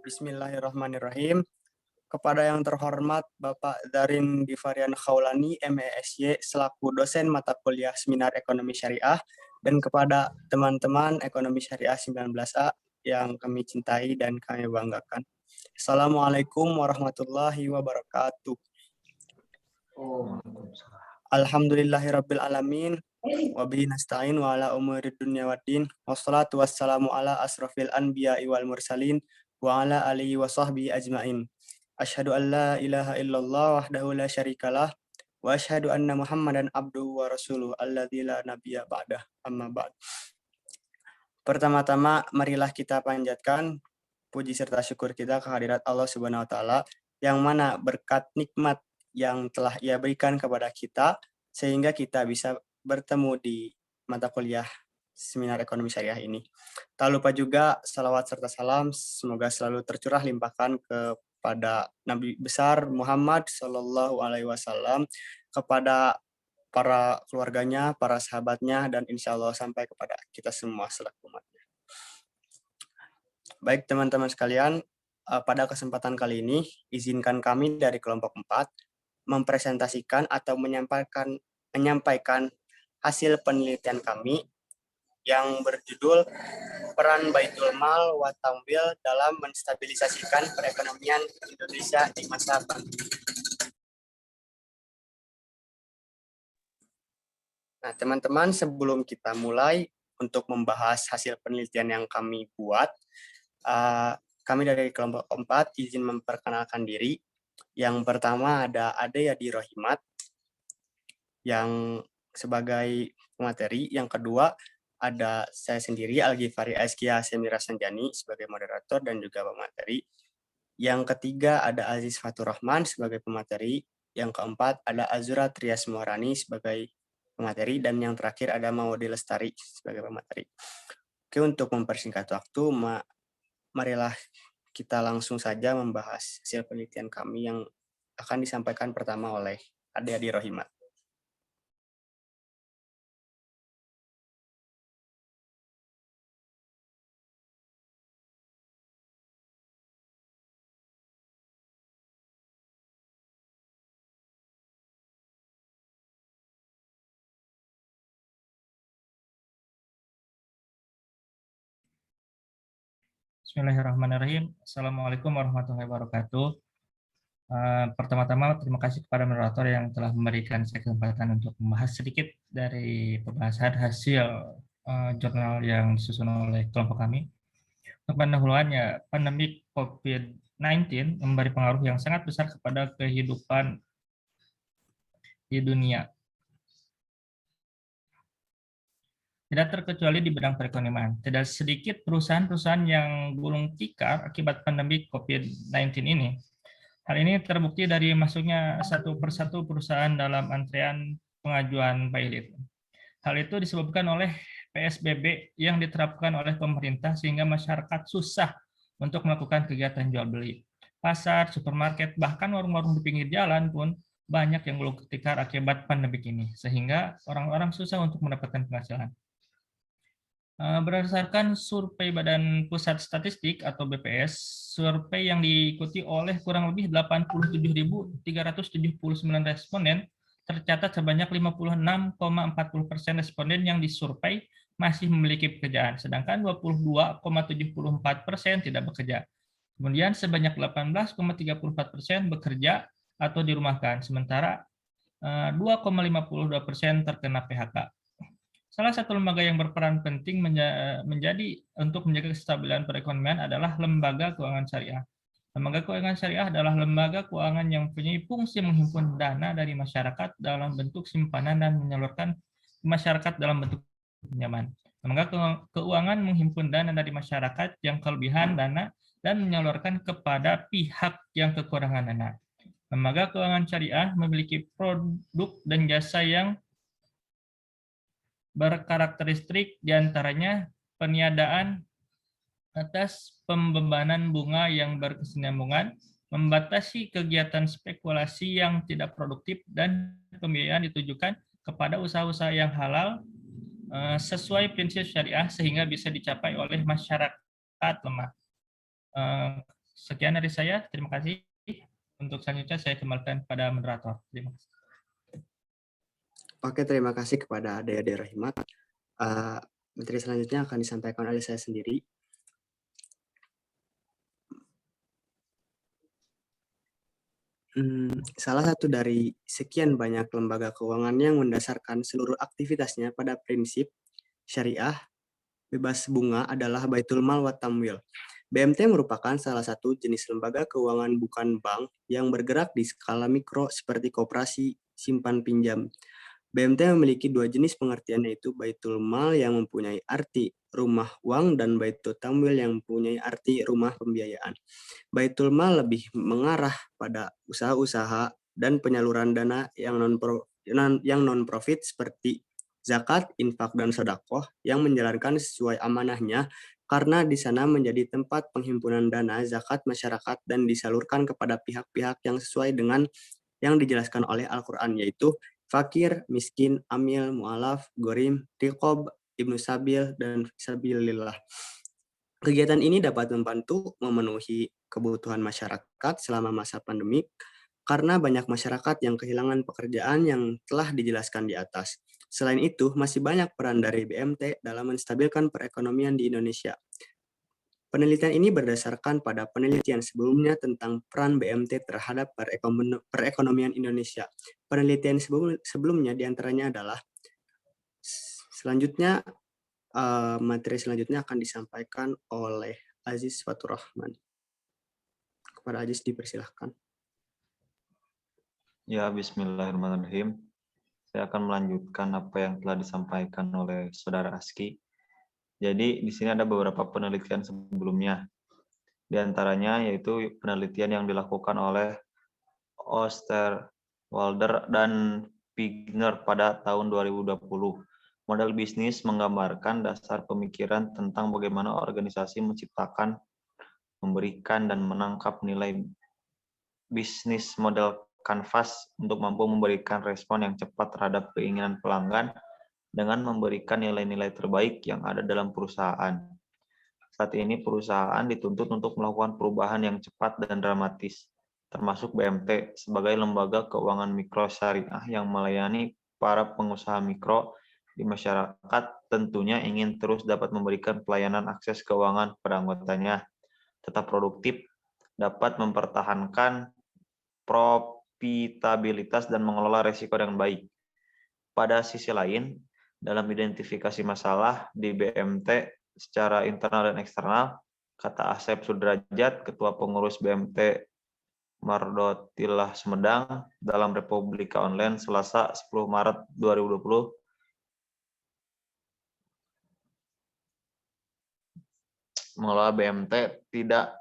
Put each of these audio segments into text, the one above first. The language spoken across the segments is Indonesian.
Bismillahirrahmanirrahim. Kepada yang terhormat Bapak Darin Gifarian Khaulani, MESY, selaku dosen mata kuliah Seminar Ekonomi Syariah, dan kepada teman-teman Ekonomi Syariah 19A yang kami cintai dan kami banggakan. Assalamualaikum warahmatullahi wabarakatuh. Alhamdulillahirabbil alamin. Wabihi nasta'in wa ala umurid dunya waddin. Wassalatu wassalamu ala asrafil anbiya'i wal mursalin wa ala alihi wa sahbihi ajmain. Asyhadu an la ilaha illallah wahdahu la syarikalah wa asyhadu anna Muhammadan abduhu wa rasuluh alladzi la nabiyya ba'dah. Amma ba'd. Pertama-tama marilah kita panjatkan puji serta syukur kita kehadirat Allah Subhanahu wa taala yang mana berkat nikmat yang telah Ia berikan kepada kita sehingga kita bisa bertemu di mata kuliah Seminar Ekonomi Syariah ini. Tak lupa juga salawat serta salam semoga selalu tercurah limpahkan kepada Nabi besar Muhammad Sallallahu Alaihi Wasallam, kepada para keluarganya, para sahabatnya, dan insya Allah sampai kepada kita semua selaku umatnya. Baik teman-teman sekalian, pada kesempatan kali ini izinkan kami dari kelompok 4 mempresentasikan atau menyampaikan hasil penelitian kami yang berjudul Peran Baitul Mal wa Tamwil dalam menstabilisasikan perekonomian Indonesia di masa pandemi. Nah, teman-teman, sebelum kita mulai untuk membahas hasil penelitian yang kami buat, kami dari kelompok 4 izin memperkenalkan diri. Yang pertama ada Ade Yadi Rohimat yang sebagai pemateri. Yang kedua ada saya sendiri, Al-Ghifari Aizkia Semira Sanjani sebagai moderator dan juga pemateri. Yang ketiga ada Aziz Fatur Rahman sebagai pemateri. Yang keempat ada Azura Trias Muharani sebagai pemateri. Dan yang terakhir ada Maudi Lestari sebagai pemateri. Oke, untuk mempersingkat waktu, marilah kita langsung saja membahas hasil penelitian kami yang akan disampaikan pertama oleh Ade Yadi Rohimat. Bismillahirrahmanirrahim. Assalamualaikum warahmatullahi wabarakatuh. Pertama-tama terima kasih kepada moderator yang telah memberikan saya kesempatan untuk membahas sedikit dari pembahasan hasil jurnal yang disusun oleh kelompok kami. Untuk pendahuluannya, pandemi COVID-19 memberi pengaruh yang sangat besar kepada kehidupan di dunia. Tidak terkecuali di bidang perekonomian. Tidak sedikit perusahaan-perusahaan yang gulung tikar akibat pandemi COVID-19 ini. Hal ini terbukti dari masuknya satu persatu perusahaan dalam antrean pengajuan pilot. Hal itu disebabkan oleh PSBB yang diterapkan oleh pemerintah sehingga masyarakat susah untuk melakukan kegiatan jual beli. Pasar, supermarket, bahkan warung-warung di pinggir jalan pun banyak yang gulung tikar akibat pandemi ini, sehingga orang-orang susah untuk mendapatkan penghasilan. Berdasarkan survei Badan Pusat Statistik atau BPS, survei yang diikuti oleh kurang lebih 87.379 responden, tercatat sebanyak 56,40% responden yang disurvei masih memiliki pekerjaan, sedangkan 22,74% tidak bekerja. Kemudian sebanyak 18,34% bekerja atau dirumahkan, sementara 2,52% terkena PHK. Salah satu lembaga yang berperan penting menjadi untuk menjaga kestabilan perekonomian adalah Lembaga Keuangan Syariah. Lembaga Keuangan Syariah adalah lembaga keuangan yang mempunyai fungsi menghimpun dana dari masyarakat dalam bentuk simpanan dan menyalurkan ke masyarakat dalam bentuk pinjaman. Lembaga keuangan menghimpun dana dari masyarakat yang kelebihan dana dan menyalurkan kepada pihak yang kekurangan dana. Lembaga Keuangan Syariah memiliki produk dan jasa yang berkarakteristik diantaranya peniadaan atas pembebanan bunga yang berkesinambungan, membatasi kegiatan spekulasi yang tidak produktif, dan pembiayaan ditujukan kepada usaha-usaha yang halal sesuai prinsip syariah sehingga bisa dicapai oleh masyarakat lemah. Sekian dari saya, terima kasih. Untuk selanjutnya saya kembalikan pada moderator. Terima kasih. Oke, terima kasih kepada Ade Rahimat. Materi selanjutnya akan disampaikan oleh saya sendiri. Salah satu dari sekian banyak lembaga keuangan yang mendasarkan seluruh aktivitasnya pada prinsip syariah bebas bunga adalah Baitul Mal wa Tamwil. BMT merupakan salah satu jenis lembaga keuangan bukan bank yang bergerak di skala mikro seperti koperasi, simpan pinjam. BMT memiliki dua jenis pengertian, yaitu Baitul Mal yang mempunyai arti rumah uang dan Baitul Tamwil yang mempunyai arti rumah pembiayaan. Baitul Mal lebih mengarah pada usaha-usaha dan penyaluran dana yang non-profit seperti zakat, infak, dan sedekah yang menjalankan sesuai amanahnya, karena di sana menjadi tempat penghimpunan dana zakat masyarakat dan disalurkan kepada pihak-pihak yang sesuai dengan yang dijelaskan oleh Al-Quran, yaitu fakir, miskin, amil, mu'alaf, gorim, riqob, ibnu sabil, dan fisabilillah. Kegiatan ini dapat membantu memenuhi kebutuhan masyarakat selama masa pandemi, karena banyak masyarakat yang kehilangan pekerjaan yang telah dijelaskan di atas. Selain itu, masih banyak peran dari BMT dalam menstabilkan perekonomian di Indonesia. Penelitian ini berdasarkan pada penelitian sebelumnya tentang peran BMT terhadap perekonomian Indonesia. Penelitian sebelumnya diantaranya adalah, selanjutnya materi selanjutnya akan disampaikan oleh Aziz Fatur Rahman. Kepada Aziz dipersilahkan. Ya, bismillahirrahmanirrahim. Saya akan melanjutkan apa yang telah disampaikan oleh Saudara Aski. Jadi di sini ada beberapa penelitian sebelumnya. Di antaranya yaitu penelitian yang dilakukan oleh Osterwalder dan Pigner pada tahun 2020. Model bisnis menggambarkan dasar pemikiran tentang bagaimana organisasi menciptakan, memberikan, dan menangkap nilai bisnis model Canvas untuk mampu memberikan respon yang cepat terhadap keinginan pelanggan dengan memberikan nilai-nilai terbaik yang ada dalam perusahaan. Saat ini perusahaan dituntut untuk melakukan perubahan yang cepat dan dramatis, termasuk BMT sebagai lembaga keuangan mikro syariah yang melayani para pengusaha mikro di masyarakat, tentunya ingin terus dapat memberikan pelayanan akses keuangan pada anggotanya, tetap produktif, dapat mempertahankan profitabilitas dan mengelola risiko dengan baik. Pada sisi lain, dalam identifikasi masalah di BMT secara internal dan eksternal, kata Asep Sudrajat, Ketua Pengurus BMT Mardotillah Sumedang, dalam Republika Online Selasa 10 Maret 2020, mengelola BMT tidak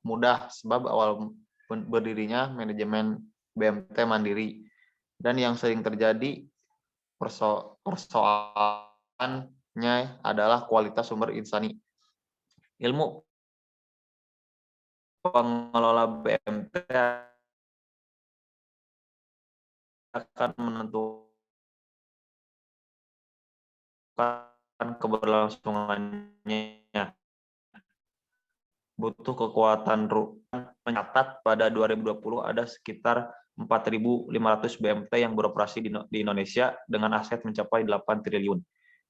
mudah sebab awal berdirinya manajemen BMT mandiri, dan yang sering terjadi persoalannya adalah kualitas sumber insani. Ilmu pengelola BMT akan menentukan keberlangsungannya. Butuh kekuatan mencatat pada 2020 ada sekitar 4.500 BMT yang beroperasi di Indonesia dengan aset mencapai 8 triliun.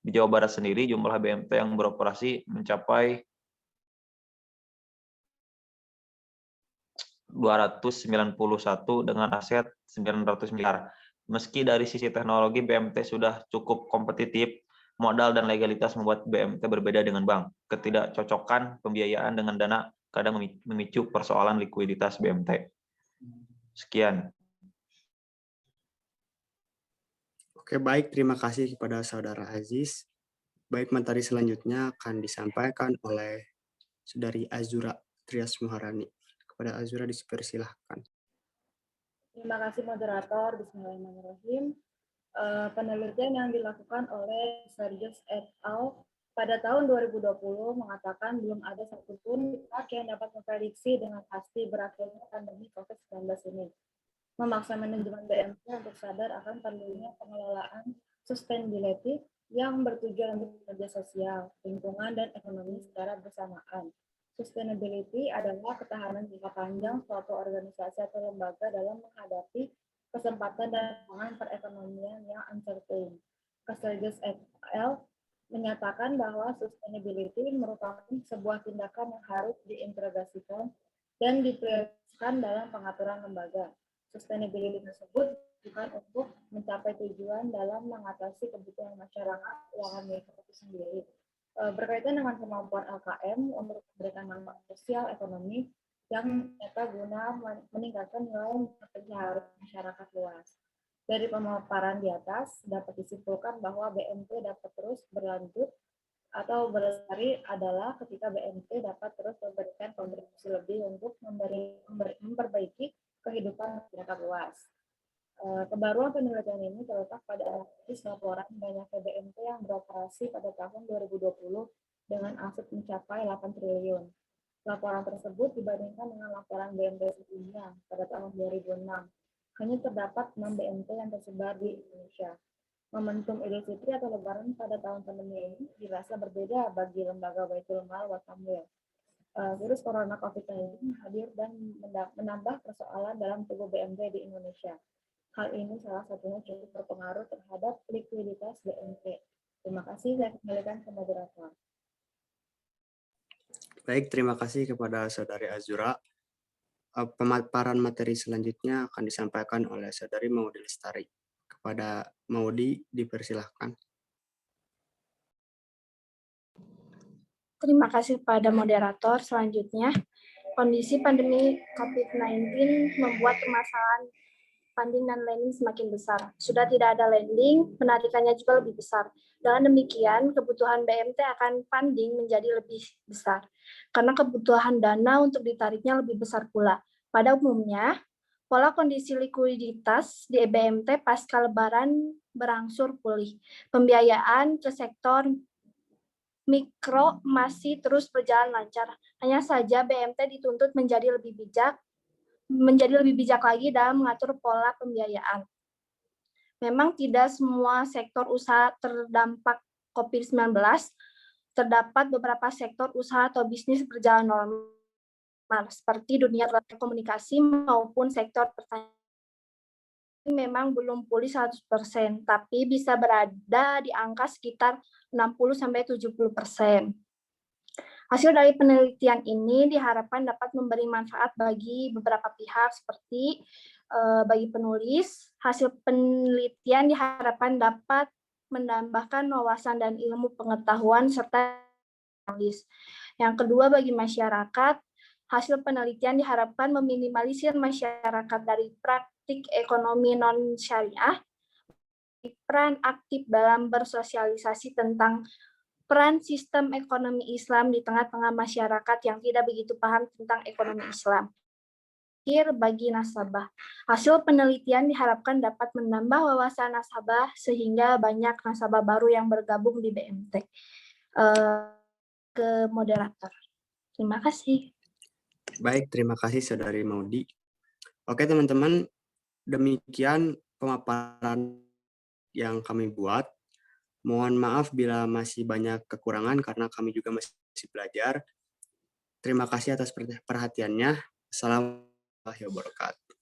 Di Jawa Barat sendiri jumlah BMT yang beroperasi mencapai 291 dengan aset 900 miliar. Meski dari sisi teknologi BMT sudah cukup kompetitif, modal dan legalitas membuat BMT berbeda dengan bank. Ketidakcocokan pembiayaan dengan dana kadang memicu persoalan likuiditas BMT. Sekian. Oke, baik. Terima kasih kepada Saudara Aziz. Baik, materi selanjutnya akan disampaikan oleh Saudari Azura Trias Muharani. Kepada Azura dipersilahkan. Terima kasih moderator. Bismillahirrahmanirrahim. Penelitian yang dilakukan oleh Sergius et al. Pada tahun 2020 mengatakan belum ada satupun pihak yang dapat memprediksi dengan pasti berakhirnya pandemi COVID-19 ini. Memaksa manajemen BMT untuk sadar akan perlunya pengelolaan sustainability yang bertujuan untuk kerja sosial, lingkungan, dan ekonomi secara bersamaan. Sustainability adalah ketahanan jangka panjang suatu organisasi atau lembaga dalam menghadapi kesempatan dan tantangan perekonomian yang uncertain. Castells et al. Menyatakan bahwa sustainability merupakan sebuah tindakan yang harus diintegrasikan dan diprioritaskan dalam pengaturan lembaga. Sustainability tersebut bukan untuk mencapai tujuan dalam mengatasi kebutuhan masyarakat yang memiliki itu sendiri. Berkaitan dengan kemampuan LKM untuk memberikan manfaat sosial ekonomi yang nyata guna meningkatkan nilai pencaharian masyarakat luas. Dari pemaparan di atas dapat disimpulkan bahwa BMT dapat terus berlanjut atau berlestari adalah ketika BMT dapat terus memberikan kontribusi lebih untuk memperbaiki kehidupan masyarakat luas. Kebaruan penelitian ini terletak pada analisis laporan banyaknya BMT yang beroperasi pada tahun 2020 dengan aset mencapai 8 triliun. Laporan tersebut dibandingkan dengan laporan BMT sebelumnya pada tahun 2006. Hanya terdapat 6 BMT yang tersebar di Indonesia. Momentum Idul Fitri atau Lebaran pada tahun pandemi ini dirasa berbeda bagi lembaga Baitul Mal wa Tamwil. Virus corona COVID-19 hadir dan menambah persoalan dalam tubuh BMT di Indonesia. Hal ini salah satunya cukup berpengaruh terhadap likuiditas BMT. Terima kasih, saya kembalikan ke moderator. Baik, terima kasih kepada Saudari Azura. Pemaparan materi selanjutnya akan disampaikan oleh Saudari Maudi Lestari. Kepada Maudi, dipersilahkan. Terima kasih kepada moderator. Selanjutnya, kondisi pandemi COVID-19 membuat permasalahan funding dan lending semakin besar. Sudah tidak ada lending, penarikannya juga lebih besar. Dengan demikian, kebutuhan BMT akan funding menjadi lebih besar, karena kebutuhan dana untuk ditariknya lebih besar pula. Pada umumnya, pola kondisi likuiditas di BMT pasca Lebaran berangsur pulih. Pembiayaan ke sektor mikro masih terus berjalan lancar. Hanya saja BMT dituntut menjadi lebih bijak lagi dalam mengatur pola pembiayaan. Memang tidak semua sektor usaha terdampak COVID-19, terdapat beberapa sektor usaha atau bisnis berjalan normal, seperti dunia telekomunikasi maupun sektor pertanian. Memang belum pulih 100%, tapi bisa berada di angka sekitar 60-70%. Hasil dari penelitian ini diharapkan dapat memberi manfaat bagi beberapa pihak seperti bagi penulis. Hasil penelitian diharapkan dapat menambahkan wawasan dan ilmu pengetahuan serta penulis. Yang kedua, bagi masyarakat, hasil penelitian diharapkan meminimalisir masyarakat dari praktik ekonomi non-syariah, peran aktif dalam bersosialisasi tentang peran sistem ekonomi Islam di tengah-tengah masyarakat yang tidak begitu paham tentang ekonomi Islam. Bagi nasabah, hasil penelitian diharapkan dapat menambah wawasan nasabah sehingga banyak nasabah baru yang bergabung di BMT. Ke moderator. Terima kasih. Baik, terima kasih Saudari Maudi. Oke teman-teman, demikian pemaparan yang kami buat. Mohon maaf bila masih banyak kekurangan karena kami juga masih belajar. Terima kasih atas perhatiannya. Assalamualaikum warahmatullahi wabarakatuh.